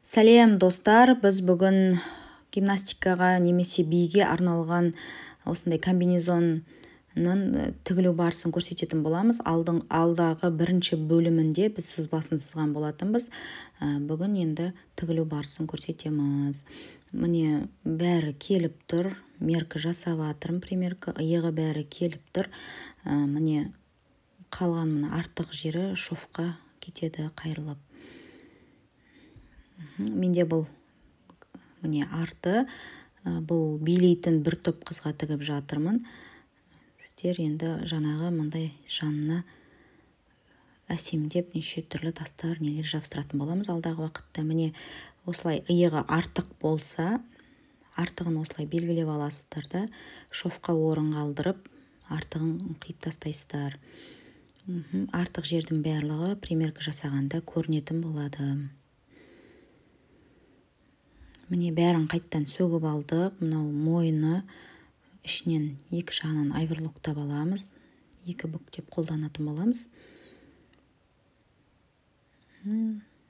Сәлем достар, біз бүгін гимнастикаға немесе биге арналған осындай комбинезонның тігілу барысын көрсететін боламыз. Алдағы бірінші бөлімінде біз сызбасын сызған болатынбыз. Бүгін енді тігілу барысын көрсетеміз. Міне бәрі келіп тұр, меркі жасап жатырмын, примерка, иығы бәрі келіп тұр. Міне қалған артық жері шовқа кетеді қайырлап. Менде бұл міне арты, бұл билейтін бір топ қызға тігіп жатырмын. Сіздер енді жаңағы мындай жанына әсемдеп неше түрлі тастар нелер жабыстыратын боламыз алдағы уақытта. Міне осылай иығы артық болса, артығын осылай белгілеп аласыздар да, шовқа орын қалдырып, артығын қиып тастайсыздар. Артық жердің барлығы примерка жасағанда көрінетін болады. Міне бәрін қайттан сөгіп алдық. Мынау мойны ішінен екі жағынан айверлоктап аламыз. Екі бүктеп қолданатын боламыз.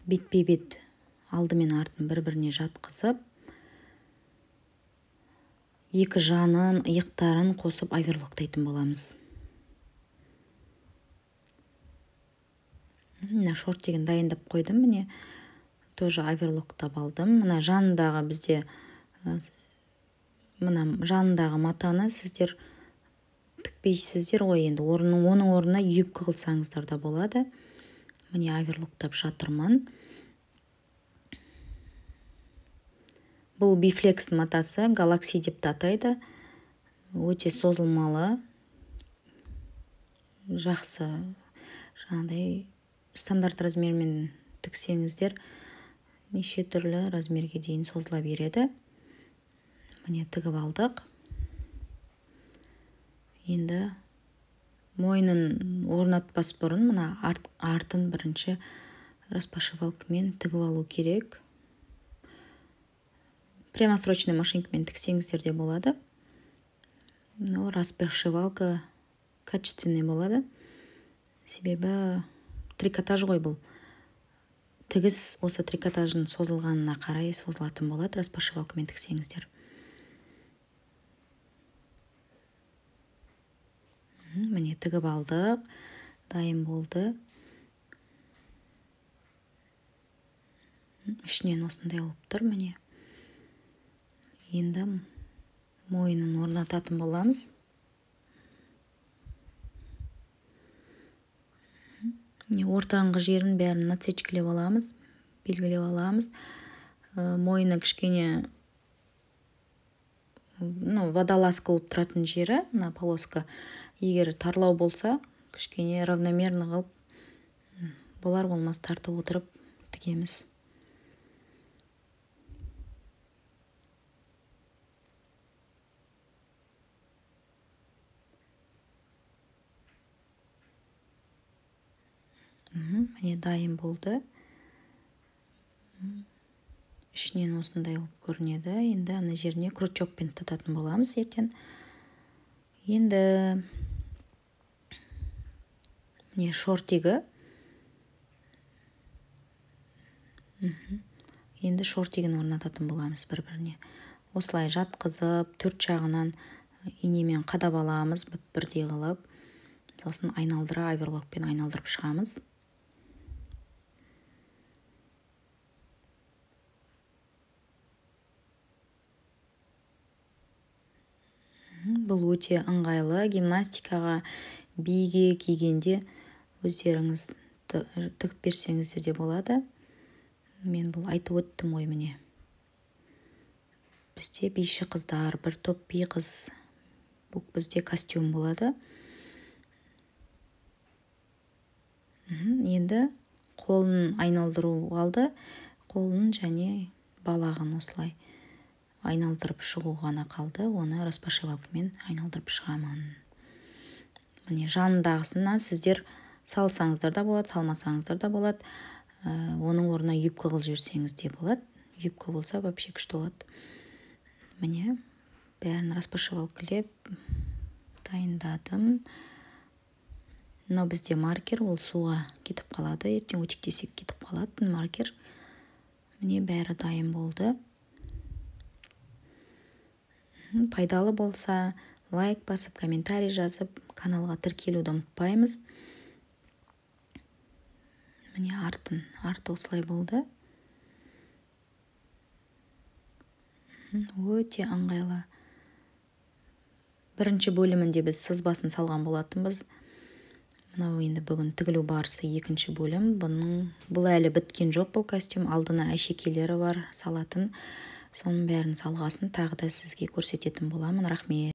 Бетпе-бет алды мен артын бір-біріне жатқызып, екі жанын, иықтарын қосып айверлоктайтын боламыз. Мына шортигін дайындап қойдым. Міне тоже айверлоктап алдым. Мына жанындағы бізде мына жанындағы матаны сіздер тікпейсіздер ғой, енді оның орнына юбка қылсаңыздар да болады. Міне айверлоктап жатырмын. Бұл бифлекс матасы, галакси деп атайды. Өте созылмалы, жақсы, жаңағыдай стандарт размермен тіксеңіздер неше түрлі размерге дейін созыла береді. Міне тігіп алдық. Енді мойнын орнатпас бұрын мына артын бірінші распашивалкамен тігіп алу керек. Прямострочный машинкамен тіксеңіздер де болады. Но распашивалка качественный болады. Себебі трикотаж ғой бұл. Тігіс осы трикотажын созылғанына қарай созылатын болады, распашивалкамен тіксеңіздер. Міне тігіп алдық, дайын болды. Ішінен осындай болып тұр, міне. Енді мойнын орнататын боламыз. Ортаңғы жерін бәрін нацечкілеп аламыз, белгілеп аламыз. Мойны кішкене водолазка болып тұратын жері, мына полоска, егер тарлау болса, кішкене равномерно қылып, болар болмас тартып отырып тігеміз. Міне дайын болды. Ішінен осындай болып көрінеді. Енді ана жеріне крючокпен тататын боламыз ертең. Енді міне шортигі. Енді шортигін орнататын боламыз бір-біріне. Осылай жатқызып, төрт жағынан инемен қадап аламыз, бірдей қылып. Сосын айналдыра айверлокпен айналдырып шығамыз. Бұл өте ыңғайлы, гимнастикаға, биге кигенде өздеріңіз тігіп берсеңіздер де болады. Мен бұл айтып өттім ғой міне. Бізде биші қыздар, бір топ би қыз. Бұл бізде костюм болады. Енді қолын айналдыру қалды. Қолын және балағын осылай айналдырып шығу ғана қалды. Оны распашивалкамен айналдырып шығамын. Міне жанындағысына сіздер салсаңыздар да болады, салмасаңыздар да болады. Оның орнына юбка қылып жіберсеңіз де болады. Юбка болса вообще күшті болады. Міне бәрін распашивалкалеп дайындадым. Мынау бізде маркер, ол суға кетіп қалады. Ертең өтектесек кетіп қалады маркер. Міне бәрі дайын болды. Пайдалы болса, лайк басып, комментарий жазып, каналға тіркелуді ұмытпаймыз. Міне арты осылай болды. Өте ыңғайлы. Бірінші бөлімінде біз сызбасын салған болатынбыз. Мынау енді бүгін тігілу барысы екінші бөлім. Бұл әлі біткен жоқ, бұл костюм. Алдына әшекейлері бар салатын. Соның бәрін салғасын тағы да сізге көрсететін боламын. Рахмет.